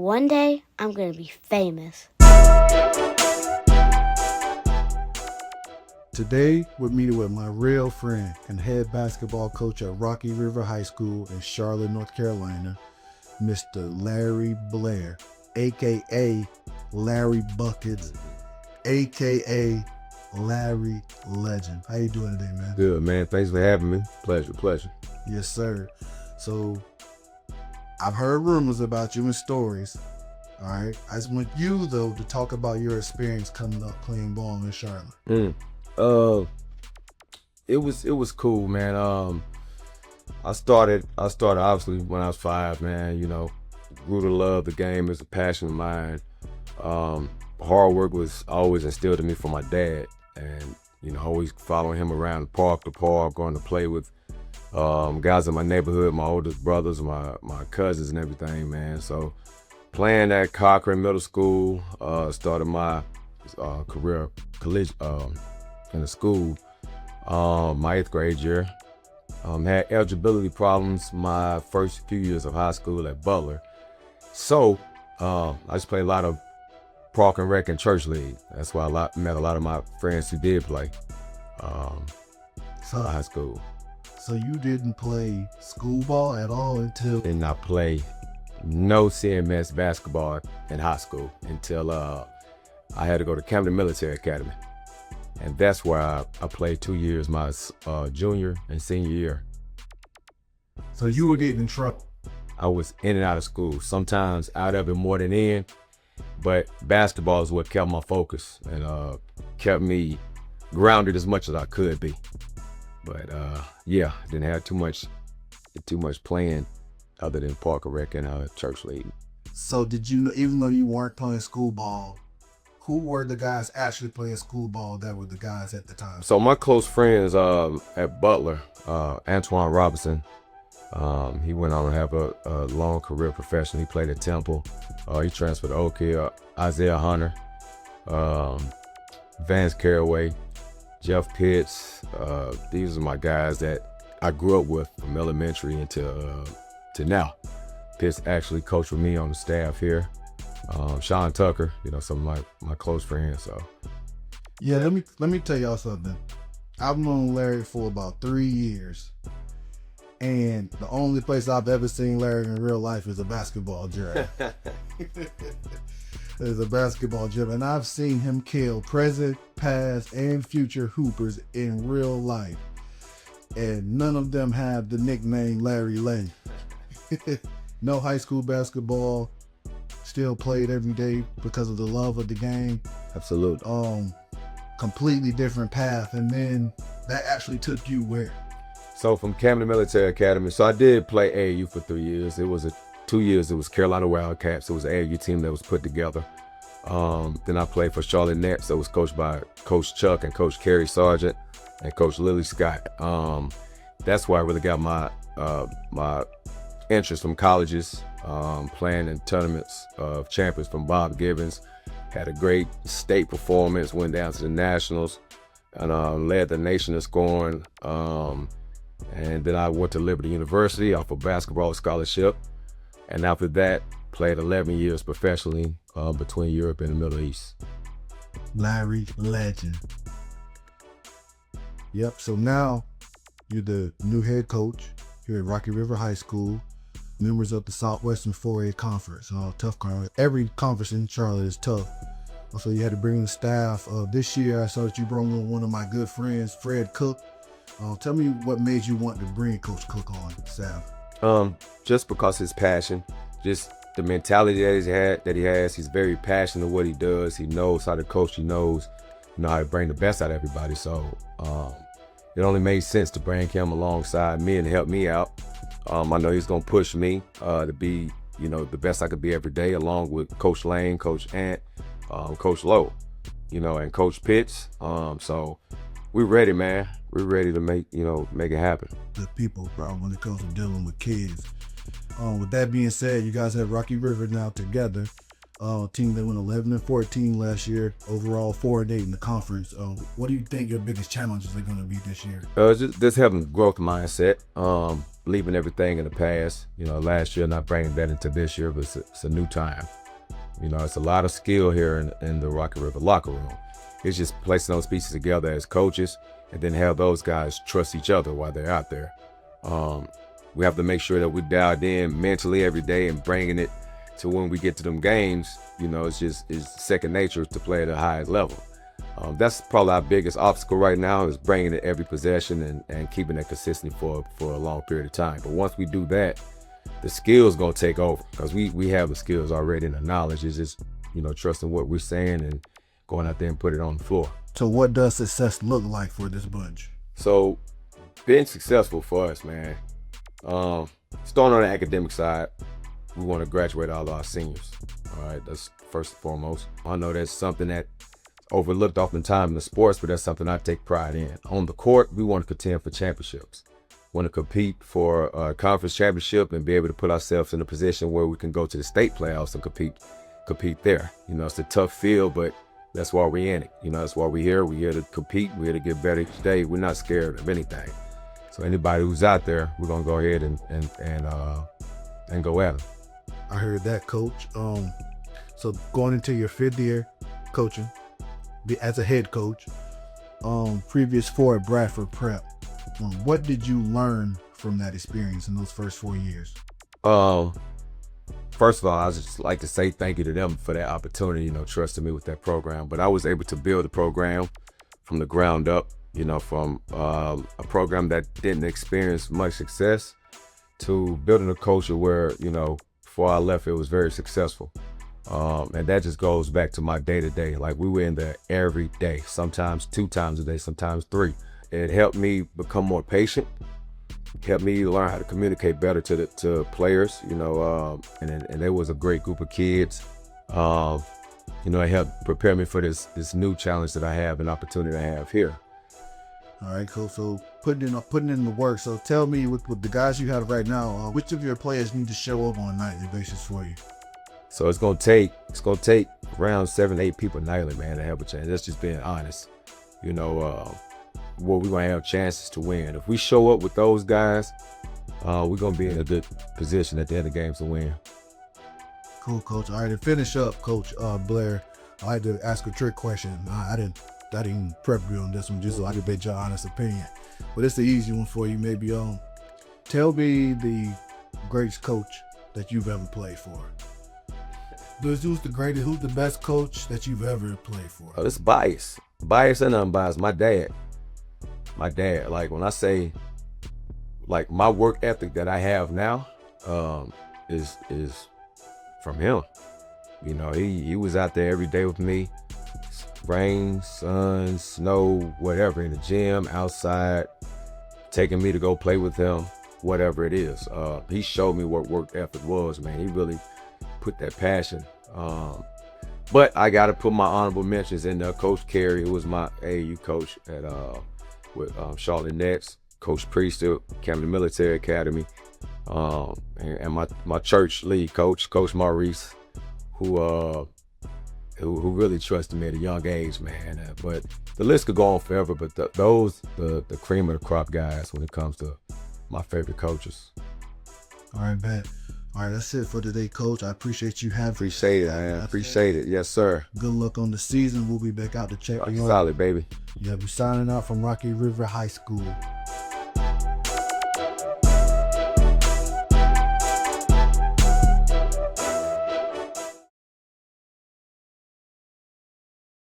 One day, I'm going to be famous. Today, we're meeting with my real friend and head basketball coach at Rocky River High School in Charlotte, North Carolina, Mr. Larry Blair, a.k.a. Larry Buckets, a.k.a. Larry Legend. How you doing today, man? Good, man. Thanks for having me. Pleasure. Yes, sir. So, I've heard rumors about you and stories. All right. I just want you, though, to talk about your experience coming up playing ball in Charlotte. It was cool, man. I started obviously when I was 5, man. You know, grew to love the game. It's a passion of mine. Hard work was always instilled in me from my dad, and you know, always following him around park to park, going to play with guys in my neighborhood, my oldest brothers, my cousins, and everything, man. So playing at Cochran Middle School, started my career college in the school. My 8th grade year, had eligibility problems my first few years of high school at Butler. So I just played a lot of park and rec and church league. That's why I met a lot of my friends who did play high school. So you didn't play school ball at all until... Did not play no CMS basketball in high school until I had to go to Camden Military Academy. And that's where I played 2 years, my junior and senior year. So you were getting in trouble. I was in and out of school, sometimes out of it more than in, but basketball is what kept my focus and kept me grounded as much as I could be. But yeah, didn't have too much playing other than park and rec and church league. So did you, even though you weren't playing school ball, who were the guys actually playing school ball that were the guys at the time? So my close friends at Butler, Antoine Robinson, he went on to have a long career professionally. He played at Temple. He transferred to Oak Hill. Isaiah Hunter, Vance Caraway, Jeff Pitts. These are my guys that I grew up with from elementary to now. Pitts actually coached with me on the staff here. Sean Tucker, you know, some of my close friends. So yeah, let me tell y'all something. I've known Larry for about 3 years, and the only place I've ever seen Larry in real life is a basketball gym. There's a basketball gym, and I've seen him kill present, past, and future hoopers in real life, and none of them have the nickname Larry Legend. No high school basketball. Still played every day because of the love of the game. Absolutely. Completely different path. And then that actually took you where? So from Camden Military Academy. So I did play AAU for 3 years. It was 2 years. It was Carolina Wildcats. It was an AAU team that was put together. Then I played for Charlotte Nets. That was coached by Coach Chuck and Coach Kerry Sargent and Coach Lily Scott. That's where I really got my interest from colleges. Playing in tournaments of champions from Bob Gibbons. Had a great state performance, went down to the Nationals, and led the nation in scoring. And then I went to Liberty University off a basketball scholarship. And after that, played 11 years professionally between Europe and the Middle East. Larry Legend. Yep, so now you're the new head coach here at Rocky River High School. Members of the Southwestern 4A Conference. Tough conference. Every conference in Charlotte is tough. So you had to bring the staff. This year, I saw that you brought on one of my good friends, Fred Cook. Tell me what made you want to bring Coach Cook on staff. Just because his passion, just the mentality that he has. He's very passionate in what he does. He knows how to coach. He knows, how to bring the best out of everybody. So it only made sense to bring him alongside me and help me out. I know he's gonna push me to be, the best I could be every day, along with Coach Lane, Coach Ant, Coach Lowe, and Coach Pitts. So we're ready, man. We're ready to make it happen. The people, bro, when it comes to dealing with kids. With that being said, you guys have Rocky River now together. Team that went 11-14 last year, overall 4-8 in the conference. What do you think your biggest challenges are going to be this year? Just having growth mindset, leaving everything in the past. You know, last year, not bringing that into this year, but it's a new time. You know, it's a lot of skill here in the Rocky River locker room. It's just placing those pieces together as coaches and then have those guys trust each other while they're out there. We have to make sure that we dialed in mentally every day and bringing it to when we get to them games. You know, it's second nature to play at the highest level. That's probably our biggest obstacle right now, is bringing it every possession and keeping it consistent for a long period of time. But once we do that, the skills gonna take over, because we have the skills already and the knowledge. Is just, you know, trusting what we're saying and going out there and put it on the floor. So what does success look like for this bunch? So being successful for us, man, starting on the academic side, we want to graduate all our seniors. All right, that's first and foremost. I know that's something that overlooked oftentimes in the sports, but that's something I take pride in. On the court, we want to contend for championships. Want to compete for a conference championship and be able to put ourselves in a position where we can go to the state playoffs and compete there. You know, it's a tough field, but that's why we're in it. You know, that's why we're here. We're here to compete. We're here to get better each day. We're not scared of anything. So anybody who's out there, we're gonna go ahead and go at them. I heard that, Coach. So going into your 5th year coaching, as a head coach, previous 4 at Bradford Prep, what did you learn from that experience in those first 4 years? First of all, I just like to say thank you to them for that opportunity, you know, trusting me with that program. But I was able to build a program from the ground up, you know, from a program that didn't experience much success to building a culture where, you know, before I left, it was very successful. And that just goes back to my day-to-day. Like, we were in there every day, sometimes 2 times a day, sometimes 3. It helped me become more patient, helped me learn how to communicate better to players, you know, and there was a great group of kids. You know, it helped prepare me for this new challenge that I have, an opportunity I have here. All right, cool. So putting in the work. So tell me, with the guys you have right now, which of your players need to show up on a nightly basis for you? So it's gonna take around 7 to 8 people nightly, man, to help a change. That's just being honest. You know, where we're gonna have chances to win. If we show up with those guys, we're gonna be in a good position at the end of the games to win. Cool, Coach. All right, to finish up, Coach Blair, I had to ask a trick question. I didn't prep you on this one just so I could get your honest opinion. But it's the easy one for you. Maybe tell me the greatest coach that you've ever played for. Who's the greatest? Who's the best coach that you've ever played for? Oh, it's bias and unbiased. My dad. Like, when I say, like, my work ethic that I have now, is from him. You know, he was out there every day with me, rain, sun, snow, whatever, in the gym, outside, taking me to go play with him, whatever it is. He showed me what work ethic was, man. He really put that passion. But I got to put my honorable mentions in there. Coach Carey, who was my AAU coach at with Chrlotte Nets, Coach Priest at Camden Military Academy, and my church lead coach, Coach Maurice, who really trusted me at a young age, man. But the list could go on forever. But the cream of the crop guys when it comes to my favorite coaches. All right, bet. All right, that's it for today, Coach. I appreciate you having. Appreciate it, man. Appreciate it. Yes, sir. Good luck on the season. We'll be back out to check you out. Solid, baby. Yeah, we're signing out from Rocky River High School.